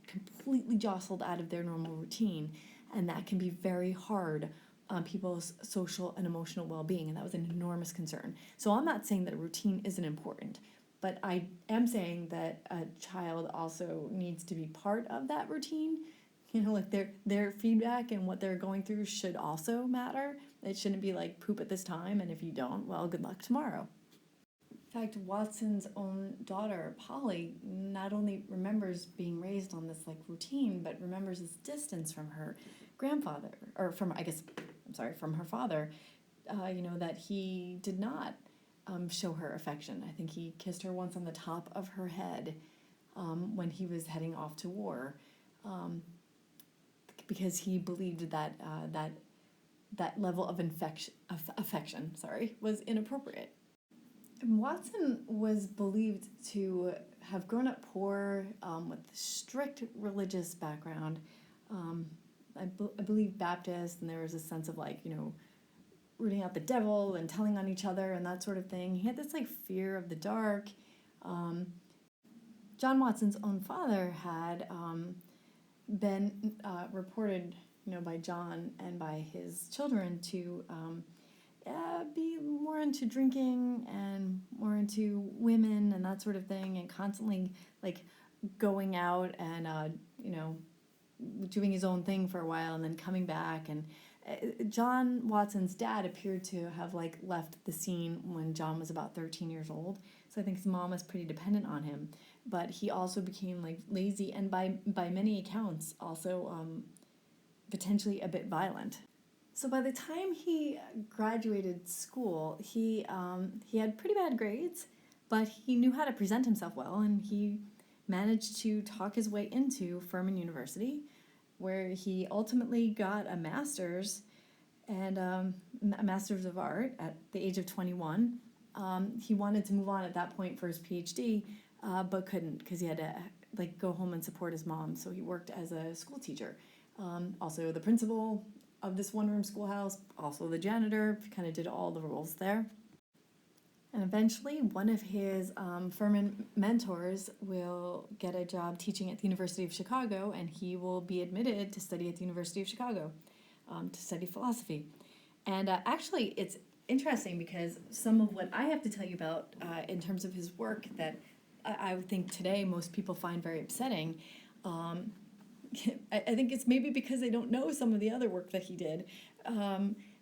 S1: completely jostled out of their normal routine, and that can be very hard on people's social and emotional well-being, and that was an enormous concern. So I'm not saying that a routine isn't important, but I am saying that a child also needs to be part of that routine. Like, their feedback and what they're going through should also matter. It shouldn't be like, poop at this time, and if you don't, well, good luck tomorrow. In fact, Watson's own daughter, Polly, not only remembers being raised on this, like, routine, but remembers his distance from her grandfather, or from her father, that he did not show her affection. I think he kissed her once on the top of her head when he was heading off to war. Because he believed that that level of affection was inappropriate. And Watson was believed to have grown up poor, with a strict religious background. I believe Baptist, and there was a sense of, like, rooting out the devil and telling on each other and that sort of thing. He had this, like, fear of the dark. John Watson's own father had been reported, by John and by his children to be more into drinking and more into women and that sort of thing, and constantly, like, going out and doing his own thing for a while and then coming back. And John Watson's dad appeared to have, like, left the scene when John was about 13 years old. So I think his mom was pretty dependent on him. But he also became, like, lazy, and by many accounts also potentially a bit violent. So by the time he graduated school, he had pretty bad grades, but he knew how to present himself well, and he managed to talk his way into Furman University, where he ultimately got a master's, and a master's of art at the age of 21. He wanted to move on at that point for his PhD, but couldn't, because he had to, like, go home and support his mom. So he worked as a school teacher, also the principal of this one-room schoolhouse, also the janitor, kind of did all the roles there. And eventually, one of his Furman mentors will get a job teaching at the University of Chicago, and he will be admitted to study at the University of Chicago, to study philosophy. And actually, it's interesting, because some of what I have to tell you about in terms of his work that I would think today most people find very upsetting, I think it's maybe because they don't know some of the other work that he did.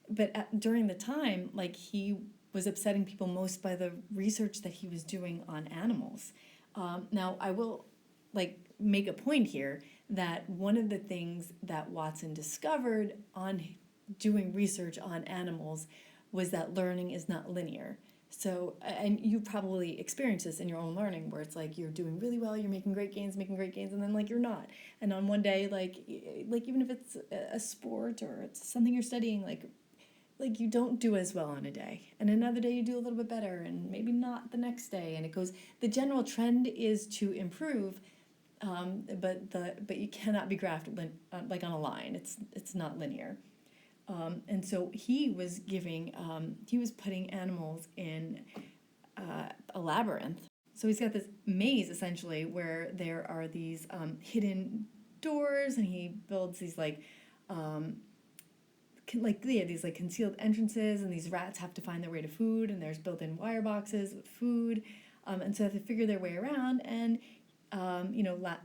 S1: But during the time, like, he was upsetting people most by the research that he was doing on animals. Now, I will, like, make a point here that one of the things that Watson discovered on doing research on animals was that learning is not linear. So, and you probably experienced this in your own learning, where it's like you're doing really well, you're making great gains, and then, like, you're not. And on one day, like even if it's a sport or it's something you're studying, like you don't do as well on a day, and another day you do a little bit better, and maybe not the next day, and it goes. The general trend is to improve, but you cannot be graphed like on a line. It's not linear. And so he was putting animals in a labyrinth. So he's got this maze essentially where there are these hidden doors, and he builds these these like concealed entrances, and these rats have to find their way to food, and there's built-in wire boxes with food, and so they have to figure their way around, and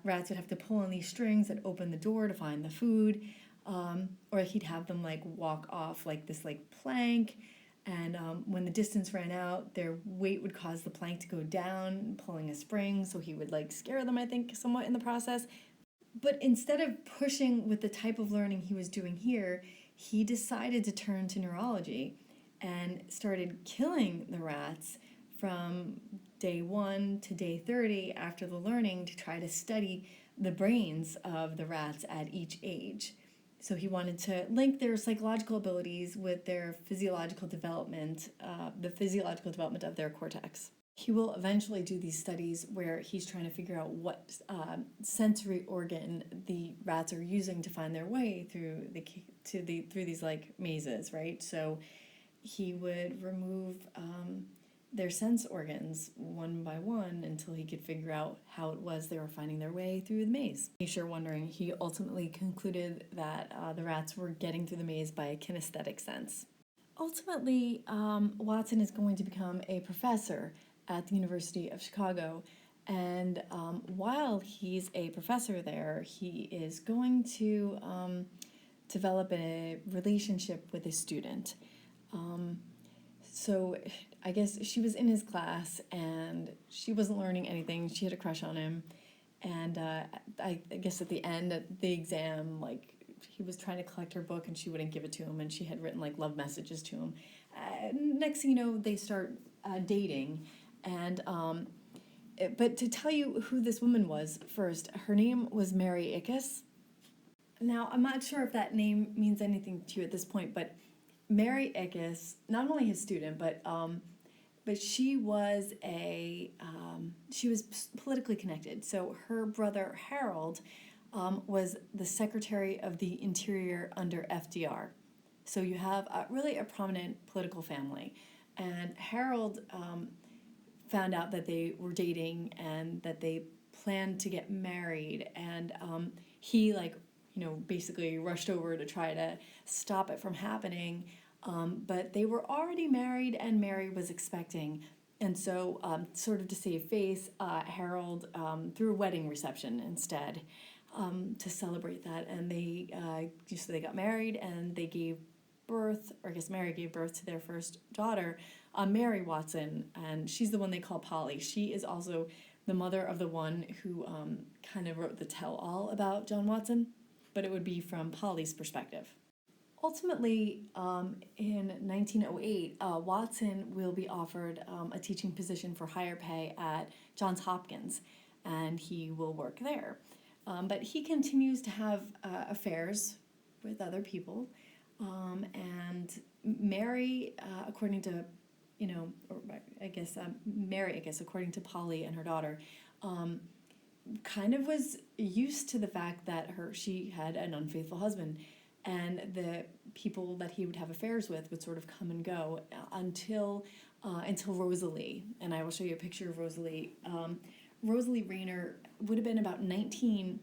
S1: rats would have to pull on these strings that open the door to find the food, or he'd have them like walk off like this like plank, and when the distance ran out, their weight would cause the plank to go down, pulling a spring, so he would like scare them, I think, somewhat in the process. But instead of pushing with the type of learning he was doing here, he decided to turn to neurology and started killing the rats from day 1 to day 30 after the learning to try to study the brains of the rats at each age. So he wanted to link their psychological abilities with their physiological development, the physiological development of their cortex. He will eventually do these studies where he's trying to figure out what sensory organ the rats are using to find their way through these like mazes, right? So he would remove their sense organs one by one until he could figure out how it was they were finding their way through the maze. If you're wondering, he ultimately concluded that the rats were getting through the maze by a kinesthetic sense. Ultimately, Watson is going to become a professor at the University of Chicago, and while he's a professor there, he is going to develop a relationship with a student. So I guess she was in his class and she wasn't learning anything. She had a crush on him, and I guess at the end of the exam, like, he was trying to collect her book and she wouldn't give it to him, and she had written like love messages to him. Next thing you know, they start dating, and but to tell you who this woman was first, her name was Mary Ickes. Now, I'm not sure if that name means anything to you at this point, but Mary Ickes, not only his student, but she was she was politically connected. So her brother Harold was the Secretary of the Interior under FDR. So you have really a prominent political family. And Harold found out that they were dating and that they planned to get married. And he, basically rushed over to try to stop it from happening. But they were already married and Mary was expecting. And so, sort of to save face, Harold threw a wedding reception instead to celebrate that. And they got married, and they gave birth, or I guess Mary gave birth to their first daughter, Mary Watson, and she's the one they call Polly. She is also the mother of the one who kind of wrote the tell-all about John Watson, but it would be from Polly's perspective. Ultimately, in 1908, Watson will be offered a teaching position for higher pay at Johns Hopkins, and he will work there. But he continues to have affairs with other people, and Mary, according to, Mary, I guess, according to Polly and her daughter, kind of was used to the fact that she had an unfaithful husband, and the people that he would have affairs with would sort of come and go until Rosalie. And I will show you a picture of Rosalie. Rosalie Rayner would have been about 19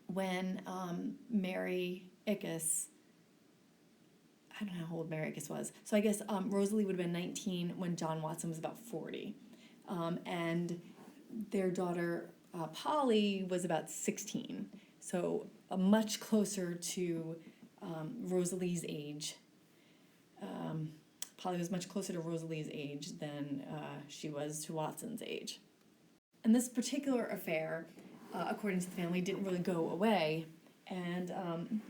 S1: when Mary Ickes, I don't know how old Mary Ickes was. So I guess Rosalie would have been 19 when John Watson was about 40. And their daughter Polly was about 16. So much closer to Rosalie's age. Polly was much closer to Rosalie's age than she was to Watson's age. And this particular affair, according to the family, didn't really go away. And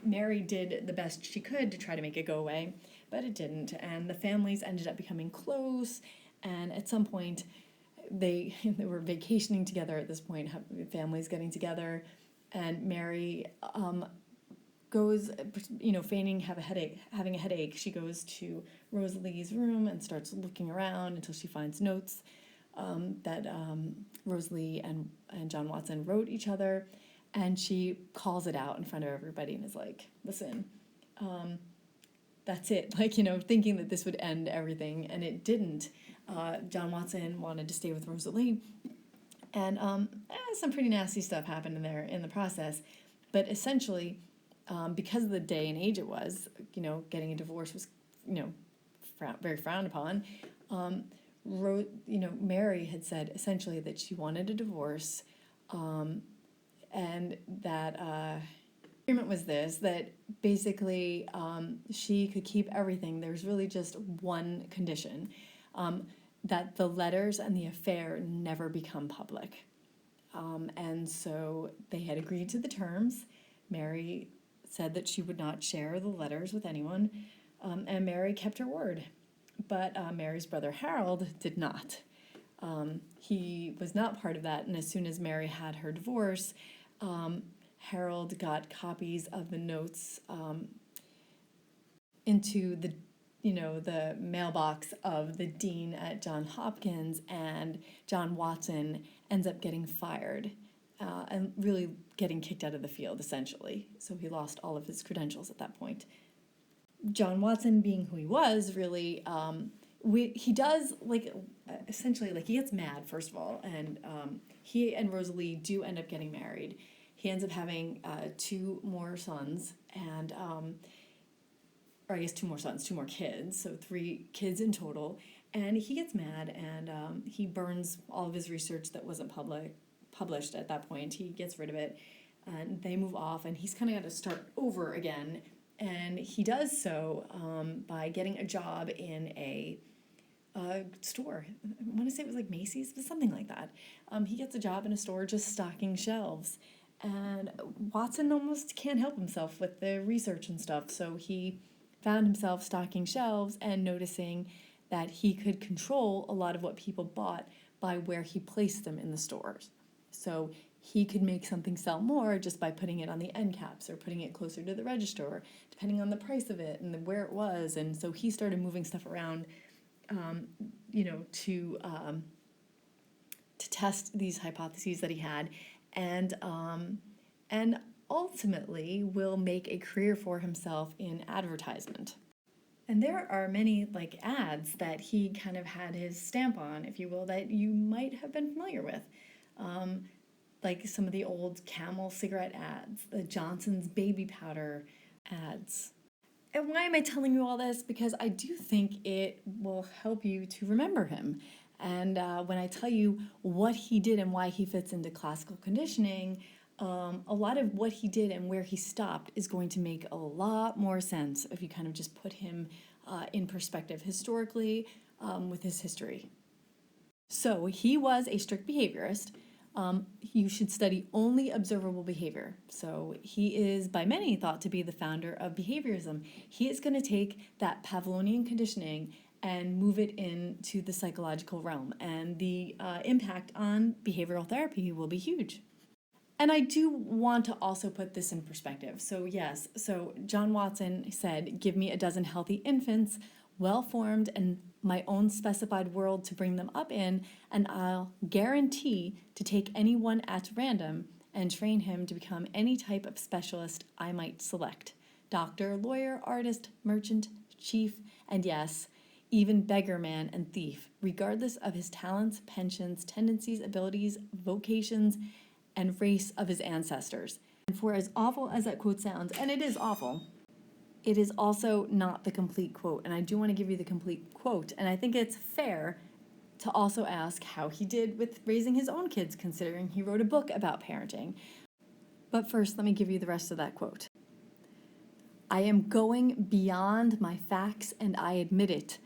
S1: Mary did the best she could to try to make it go away, but it didn't. And the families ended up becoming close. And at some point, they were vacationing together at this point, families getting together. And Mary goes, feigning having a headache. She goes to Rosalie's room and starts looking around until she finds notes that Rosalie and John Watson wrote each other. And she calls it out in front of everybody and is like, listen, that's it. Like, you know, thinking that this would end everything, and it didn't. John Watson wanted to stay with Rosalie, and some pretty nasty stuff happened in there in the process. But essentially, because of the day and age it was, you know, getting a divorce was, you know, very frowned upon. Mary had said essentially that she wanted a divorce, and that agreement was this, that basically she could keep everything. There's really just one condition, that the letters and the affair never become public. And so they had agreed to the terms. Mary said that she would not share the letters with anyone, and Mary kept her word. But Mary's brother Harold did not. He was not part of that, and as soon as Mary had her divorce, Harold got copies of the notes into the mailbox of the dean at Johns Hopkins, and John Watson ends up getting fired and really getting kicked out of the field, essentially. So he lost all of his credentials at that point. John Watson, being who he was, really, he does, like, essentially, like, he gets mad, first of all, and he and Rosalie do end up getting married. He ends up having 2 more sons, and, or I guess 2 more sons, 2 more kids, so 3 kids in total, and he gets mad, and he burns all of his research that wasn't published at that point. He gets rid of it, and they move off, and he's kind of got to start over again. And he does so by getting a job in a store. I want to say it was like Macy's, but something like that. He gets a job in a store just stocking shelves. And Watson almost can't help himself with the research and stuff. So he found himself stocking shelves and noticing that he could control a lot of what people bought by where he placed them in the stores. So he could make something sell more just by putting it on the end caps or putting it closer to the register, depending on the price of it and where it was. And so he started moving stuff around, to test these hypotheses that he had, and ultimately will make a career for himself in advertisement. And there are many, like, ads that he kind of had his stamp on, if you will, that you might have been familiar with. Like some of the old Camel cigarette ads, the Johnson's baby powder ads. And why am I telling you all this? Because I do think it will help you to remember him. And when I tell you what he did and why he fits into classical conditioning, a lot of what he did and where he stopped is going to make a lot more sense if you kind of just put him in perspective historically with his history. So he was a strict behaviorist. You should study only observable behavior. So he is by many thought to be the founder of behaviorism. He is going to take that Pavlovian conditioning and move it into the psychological realm, and the impact on behavioral therapy will be huge. And I do want to also put this in perspective. So yes, so John Watson said, "Give me a dozen healthy infants, well-formed and my own specified world to bring them up in, and I'll guarantee to take anyone at random and train him to become any type of specialist I might select. Doctor, lawyer, artist, merchant, chief, and yes, even beggar man and thief, regardless of his talents, pensions, tendencies, abilities, vocations, and race of his ancestors." And for as awful as that quote sounds, and it is awful, it is also not the complete quote, and I do want to give you the complete quote, and I think it's fair to also ask how he did with raising his own kids, considering he wrote a book about parenting. But first, let me give you the rest of that quote. "I am going beyond my facts, and I admit it,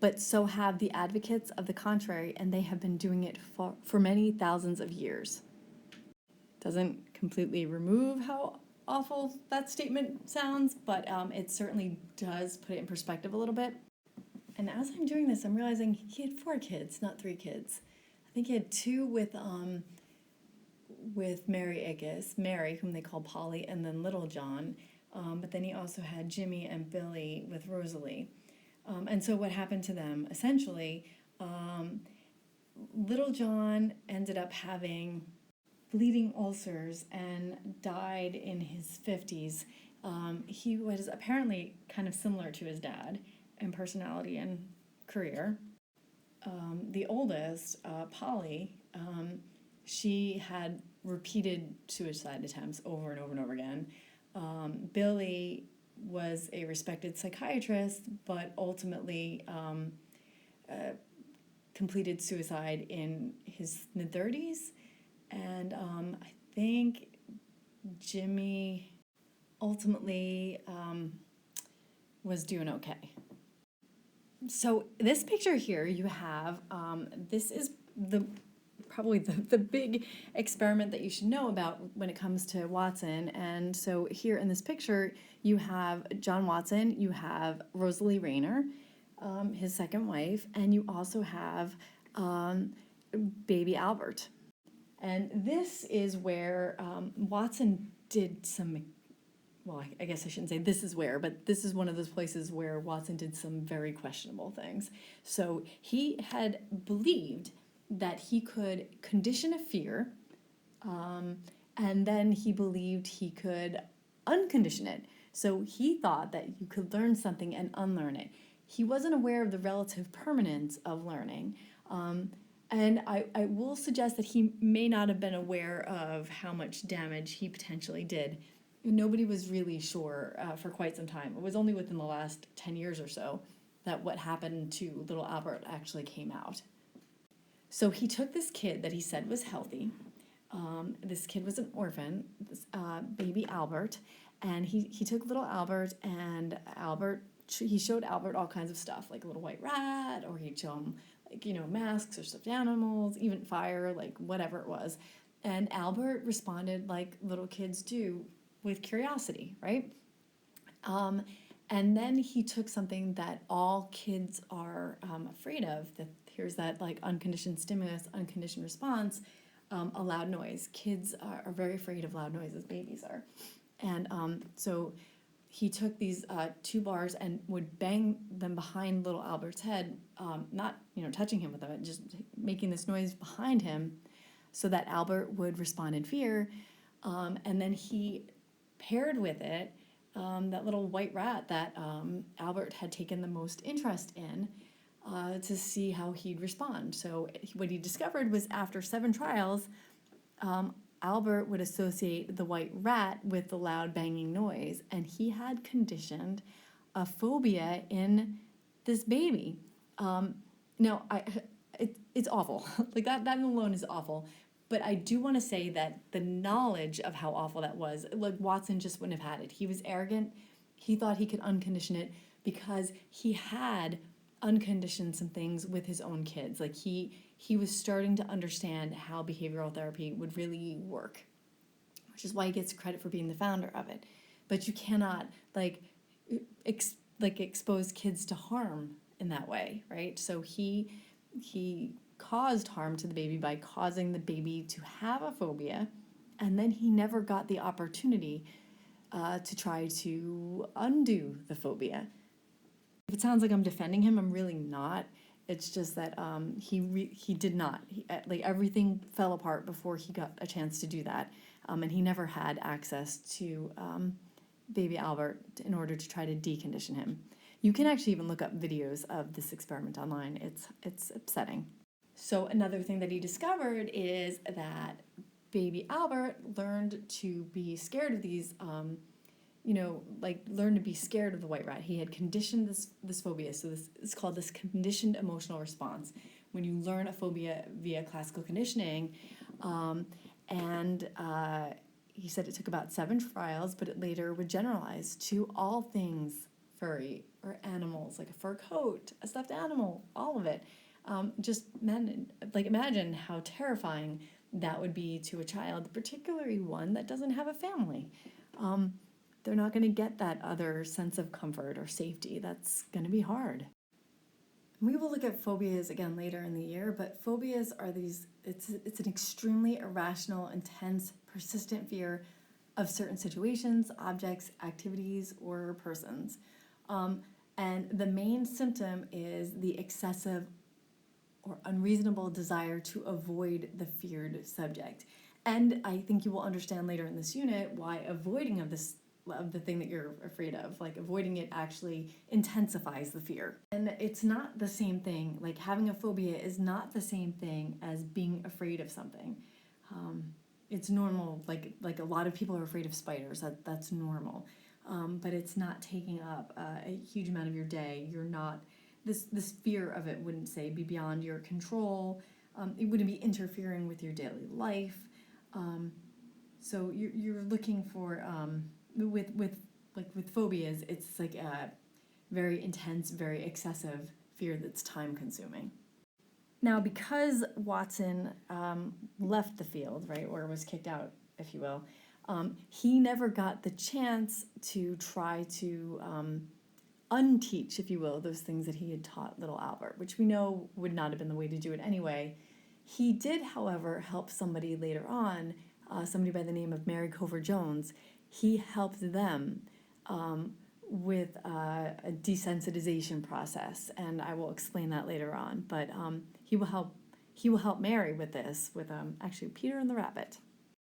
S1: but so have the advocates of the contrary, and they have been doing it for many thousands of years." Doesn't completely remove how awful that statement sounds, but it certainly does put it in perspective a little bit. And as I'm doing this, I'm realizing he had 4 kids, not 3 kids. I think he had 2 with Mary Ickes, Mary, whom they call Polly, and then Little John. But then he also had Jimmy and Billy with Rosalie. And so what happened to them? Essentially, Little John ended up having bleeding ulcers and died in his 50s, He was apparently kind of similar to his dad in personality and career. The oldest, Polly, she had repeated suicide attempts over and over and over again. Billy was a respected psychiatrist, but ultimately completed suicide in his mid-30s. And I think Jimmy ultimately was doing okay. So this picture here you have, this is probably the big experiment that you should know about when it comes to Watson. And so here in this picture, you have John Watson, you have Rosalie Rayner, his second wife, and you also have baby Albert. And this is where Watson did some, well, I guess I shouldn't say this is where, but this is one of those places where Watson did some very questionable things. So he had believed that he could condition a fear, and then he believed he could uncondition it. So he thought that you could learn something and unlearn it. He wasn't aware of the relative permanence of learning. And I will suggest that he may not have been aware of how much damage he potentially did. Nobody was really sure for quite some time. It was only within the last 10 years or so that what happened to little Albert actually came out. So he took this kid that he said was healthy. This kid was an orphan, baby Albert, and he took little Albert, and he showed Albert all kinds of stuff, like a little white rat, or he'd show him, like, masks or stuffed animals, even fire, like whatever it was. And Albert responded like little kids do, with curiosity, right? And then he took something that all kids are afraid of. That here's that like unconditioned stimulus, unconditioned response, a loud noise. Kids are very afraid of loud noises. Babies are, and so he took these 2 bars and would bang them behind little Albert's head, not touching him with them, just making this noise behind him, so that Albert would respond in fear, and then he paired with it that little white rat that Albert had taken the most interest in to see how he'd respond. So what he discovered was after 7 trials, Albert would associate the white rat with the loud banging noise, and he had conditioned a phobia in this baby. Now, it's awful. Like that alone is awful. But I do want to say that the knowledge of how awful that was, like Watson just wouldn't have had it. He was arrogant. He thought he could uncondition it because he had unconditioned some things with his own kids. Like he was starting to understand how behavioral therapy would really work, which is why he gets credit for being the founder of it. But you cannot expose kids to harm in that way, right? So he caused harm to the baby by causing the baby to have a phobia, and then he never got the opportunity to try to undo the phobia. If it sounds like I'm defending him, I'm really not. It's just that he did not. Like everything fell apart before he got a chance to do that, and he never had access to baby Albert in order to try to decondition him. You can actually even look up videos of this experiment online. It's upsetting. So another thing that he discovered is that baby Albert learned to be scared of these, learned to be scared of the white rat. He had conditioned this phobia. So this is called this conditioned emotional response. When you learn a phobia via classical conditioning, he said it took about 7 trials, but it later would generalize to all things furry or animals, like a fur coat, a stuffed animal, all of it. Imagine how terrifying that would be to a child, particularly one that doesn't have a family. They're not going to get that other sense of comfort or safety. That's going to be hard. We will look at phobias again later in the year, but phobias are it's an extremely irrational, intense, persistent fear of certain situations, objects, activities, or persons. And the main symptom is the excessive or unreasonable desire to avoid the feared subject. And I think you will understand later in this unit why avoiding of this of the thing that you're afraid of. Like avoiding it actually intensifies the fear. And it's not the same thing. Like having a phobia is not the same thing as being afraid of something. It's normal. Like a lot of people are afraid of spiders. That's normal. But it's not taking up a huge amount of your day. You're not this fear of it wouldn't say be beyond your control. It wouldn't be interfering with your daily life. So you're looking for with phobias, it's like a very intense, very excessive fear that's time consuming. Now, because Watson left the field, right, or was kicked out, if you will, he never got the chance to try to unteach, if you will, those things that he had taught little Albert, which we know would not have been the way to do it anyway. He did, however, help somebody later on, somebody by the name of Mary Cover Jones. He helped them with a desensitization process, and I will explain that later on. But he will help Mary with this, with actually Peter and the Rabbit.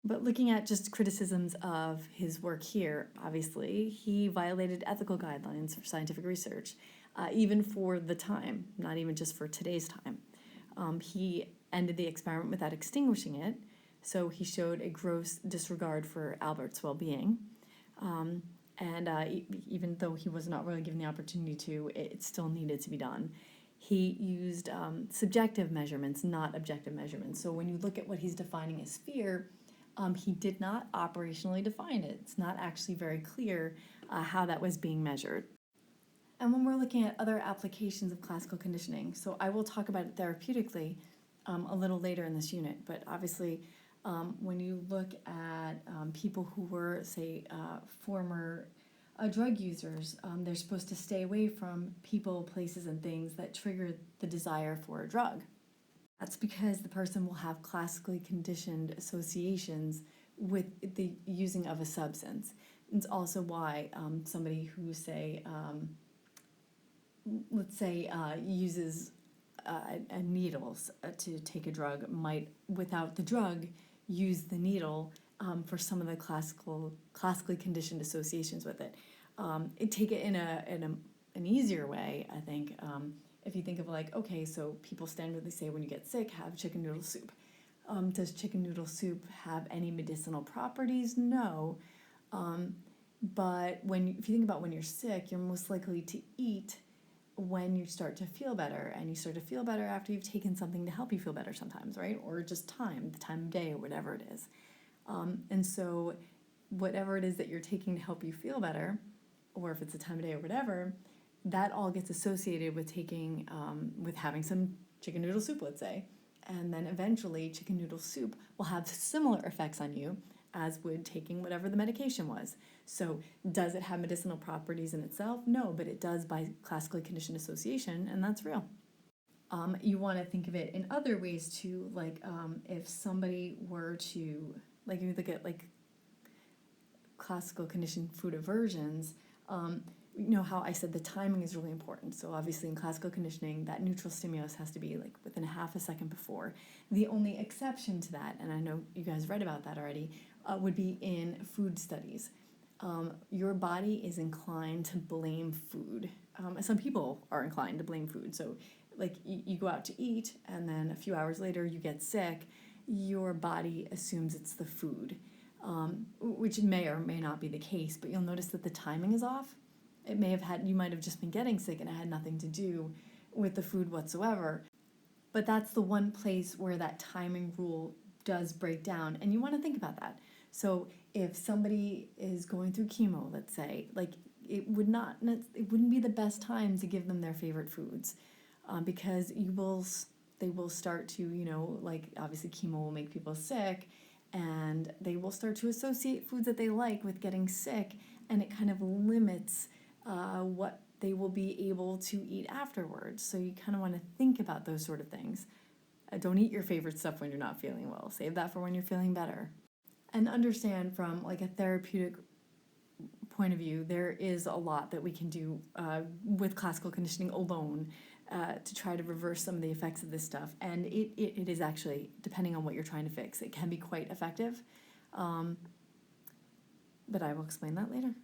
S1: But looking at just criticisms of his work here, obviously, he violated ethical guidelines for scientific research, even for the time, not even just for today's time. He ended the experiment without extinguishing it, so he showed a gross disregard for Albert's well-being. Even though he was not really given the opportunity to, it still needed to be done. He used subjective measurements, not objective measurements. So when you look at what he's defining as fear, he did not operationally define it. It's not actually very clear how that was being measured. And when we're looking at other applications of classical conditioning, so I will talk about it therapeutically a little later in this unit, but obviously when you look at people who were, say, former drug users, they're supposed to stay away from people, places, and things that trigger the desire for a drug. That's because the person will have classically conditioned associations with the using of a substance. It's also why somebody who, say, let's say, uses needles to take a drug might, without the drug, use the needle for some of the classically conditioned associations with it. Take it in an easier way, I think. If you think of like, okay, so people standardly say when you get sick, have chicken noodle soup. Does chicken noodle soup have any medicinal properties? No. But if you think about when you're sick, you're most likely to eat when you start to feel better, and you start to feel better after you've taken something to help you feel better sometimes, right? Or just the time of day, or whatever it is. And so whatever it is that you're taking to help you feel better, or if it's a time of day or whatever, that all gets associated with with having some chicken noodle soup, let's say. And then eventually chicken noodle soup will have similar effects on you as would taking whatever the medication was. So does it have medicinal properties in itself? No, but it does by classically conditioned association, and that's real. You want to think of it in other ways too, like if somebody were to, like if you look at like classical conditioned food aversions, you know how I said the timing is really important. So obviously in classical conditioning, that neutral stimulus has to be like within a half a second before. The only exception to that, and I know you guys read about that already, would be in food studies. Your body is inclined to blame food. Some people are inclined to blame food. So like you go out to eat and then a few hours later you get sick, your body assumes it's the food, which may or may not be the case, but you'll notice that the timing is off. You might have just been getting sick and it had nothing to do with the food whatsoever. But that's the one place where that timing rule does break down, and you want to think about that. So if somebody is going through chemo, let's say, like it wouldn't be the best time to give them their favorite foods, because they will start to, like obviously chemo will make people sick, and they will start to associate foods that they like with getting sick, and it kind of limits what they will be able to eat afterwards. So you kind of want to think about those sort of things. Don't eat your favorite stuff when you're not feeling well. Save that for when you're feeling better. And understand from like a therapeutic point of view, there is a lot that we can do with classical conditioning alone to try to reverse some of the effects of this stuff. And it is actually, depending on what you're trying to fix, it can be quite effective. but I will explain that later.